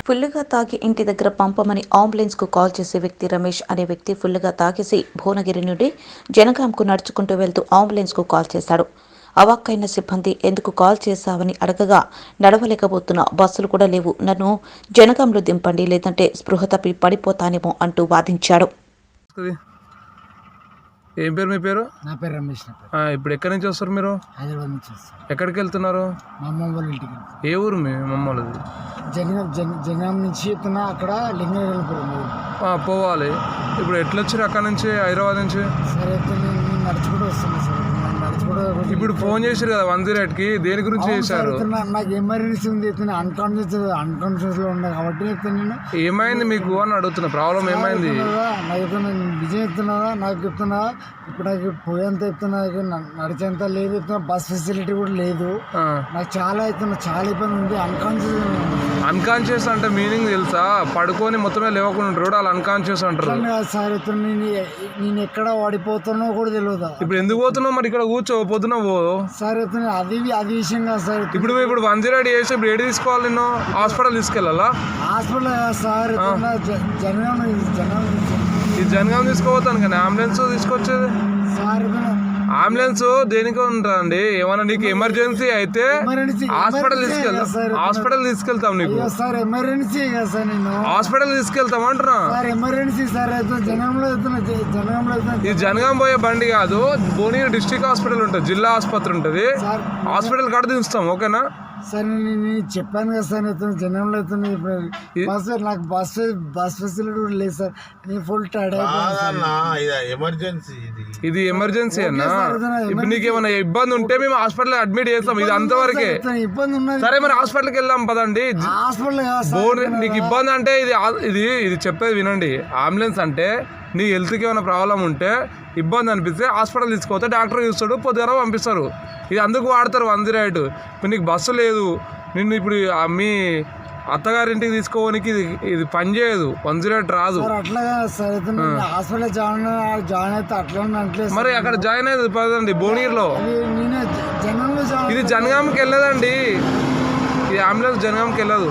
ఫుల్లుగా తాగి ఇంటి దగ్గర పంపమని అంబులెన్స్కు కాల్ చేసే వ్యక్తి రమేష్ అనే వ్యక్తి ఫుల్లుగా తాగేసి భువనగిరి నుండి జనగాంకు నడుచుకుంటూ వెళ్తూ అంబులెన్స్కు కాల్ చేశాడు. అవాక్కైన సిబ్బంది ఎందుకు కాల్ చేశావని అడగగా, నడవలేకపోతున్నా, బస్సులు కూడా లేవు, నన్ను జనగాంలో దింపండి, లేదంటే స్పృహ తప్పి పడిపోతానేమో అంటూ వాదించాడు. ఏం పేరు మీ పేరు? నా పేరు రమేష్. ఇప్పుడు ఎక్కడి నుంచి వస్తారు మీరు? హైదరాబాద్ నుంచి వస్తారు. ఎక్కడికి వెళ్తున్నారు? మా అమ్మ వాళ్ళ ఇంటికి. ఏ ఊరు మీ అమ్మ వాళ్ళది? జనగాం నుంచి వెళ్తున్నా, అక్కడ లింగపురం పోవాలి. ఇప్పుడు ఎట్లా వచ్చారు అక్కడ నుంచి, హైదరాబాద్ నుంచి? సరే నేను నడుచుకుంటూ వస్తాను సార్. ఇప్పుడు ఫోన్ చేశారు కదా 108కి, దేని గురించి చేశారు? నాకు ఎమర్జెన్సీ ఉంది, అన్కాన్షియస్ లో ఉన్నా కాబట్టి నేను ఏమైంది మీకు అని అడుగుతున్నా. ప్రాబ్లం ఏమైంది? నాకు విజయం చెప్తున్నావా, నాకు చెప్తున్నా. ఇప్పుడు నాకు పోయేంత చెప్తున్నా, నడిచేంత లేదు, బస్ ఫెసిలిటీ కూడా లేదు. నాకు చాలా ఇబ్బంది ఉంది. అన్కాన్షియస్ అంటే మీనింగ్ తెలుసా? పడుకొని మొత్తమే లేవకుండా ఉంటారు, వాళ్ళు అన్కాన్షియస్ అంటారు. సార్ నేను ఎక్కడ పడిపోతున్నా కూడా తెలియదు. ఇప్పుడు ఎందుకు పోతున్నావు మరి? ఇక్కడ కూర్చో, పొద్దున పో సార్. అది విషయం కాదు సార్. ఇప్పుడు 108 చేసి ఇప్పుడు ఏడు తీసుకోవాలి? నిన్ను హాస్పిటల్ తీసుకెళ్ళాలా? హాస్పిటల్ సార్, ఈ జనగాం తీసుకోపోతాను కానీ అంబులెన్స్ తీసుకొచ్చేది సార్. అంబులెన్స్ దేనికి ఉంటుందండి? ఏమన్నా నీకు ఎమర్జెన్సీ అయితే హాస్పిటల్ తీసుకెళ్తాం. నీకు ఎమర్జెన్సీ కదా సార్, నేను హాస్పిటల్ తీసుకెళ్తాం అంటున్నా. Emergency sir. జనంలో ఇది జనగాం పోయే బండి కాదు, భువనగిరి డిస్ట్రిక్ట్ హాస్పిటల్ ఉంటుంది, జిల్లా ఆసుపత్రి ఉంటుంది. హాస్పిటల్ కాడ దించుతాం, ఓకేనా? సార్ నేను చెప్పాను కదా సార్, జనంలో నాకు బస్ ఫెసిలిటీ కూడా లేదు సార్. నేను ఫుల్ టైర్డ్ ఇది ఎమర్జెన్సీ అన్నా. ఇప్పుడు నీకు ఏమైనా ఇబ్బంది ఉంటే మేము హాస్పిటల్ అడ్మిట్ చేస్తాం, ఇది అంతవరకే. ఇబ్బంది ఉన్నది. సరే మరి హాస్పిటల్కి వెళ్దాం పదండి. నీకు ఇబ్బంది అంటే ఇది చెప్పేది వినండి. అంబులెన్స్ అంటే నీ హెల్త్కి ఏమైనా ప్రాబ్లం ఉంటే, ఇబ్బంది అనిపిస్తే హాస్పిటల్ తీసుకోతే డాక్టర్ చూస్తాడు, పొద్దున పంపిస్తారు. ఇది అందుకు వాడతారు 108. ఇప్పుడు నీకు బస్సు లేదు, నిన్ను ఇప్పుడు మీ అత్తగారింటికి తీసుకోవడానికి ఇది పని చేయదు, 108 రాదు. మరి అక్కడ జాయిన్ అయ్యేది పదండి భువనగిరిలో. ఇది జనగాంకి వెళ్ళదండి, ఈ అంబులెన్స్ జనగాంకి వెళ్ళదు.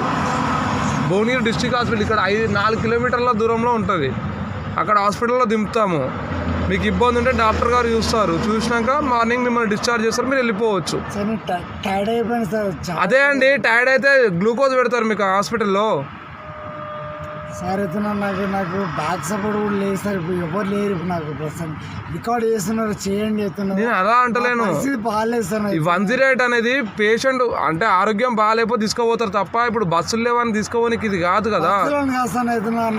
భువనగిరి డిస్ట్రిక్ట్ హాస్పిటల్ ఇక్కడ 4 కిలోమీటర్ల దూరంలో ఉంటుంది. అక్కడ హాస్పిటల్లో దింపుతాము. మీకు ఇబ్బంది ఉంటే డాక్టర్ గారు చూస్తారు, చూసినాక మార్నింగ్ మిమ్మల్ని డిశ్చార్జ్ చేస్తారు, మీరు వెళ్ళిపోవచ్చు. అదే అండి, టైర్డ్ అయితే గ్లూకోజ్ పెడతారు మీకు హాస్పిటల్లో. సార్ అయితే నాకు బ్యాక్ సపోర్ట్ కూడా లేదు సార్. ఇప్పుడు ఎవరు లేరు. ఇప్పుడు నాకు రికార్డ్ చేస్తున్నారు, చేయండి చెప్తున్నారు. నేను అలా అంటలేను, బాగాలేదు సార్. ఈ 108 అనేది పేషెంట్ అంటే ఆరోగ్యం బాగాలేకపోతే తీసుకోపోతారు తప్ప, ఇప్పుడు బస్సులు లేవని తీసుకోవడానికి ఇది కాదు కదా.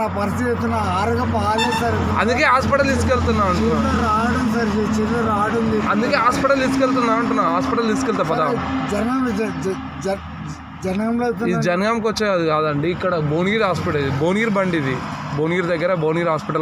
నా పరిస్థితి అవుతున్నా, ఆరోగ్యం బాగాలేదు సార్. అందుకే హాస్పిటల్ తీసుకెళ్తున్నా అంటున్నా. రావడం సార్, చిల్లర రావడం, అందుకే హాస్పిటల్ తీసుకెళ్తున్నా అంటున్నా. హాస్పిటల్ తీసుకెళ్తా పదా. ఇది జనగాంకి వచ్చేది కాదండి, ఇక్కడ భువనగిరి హాస్పిటల్, భువనగిరి బండి, ఇది భువనగిరి దగ్గర భువనగిరి హాస్పిటల్.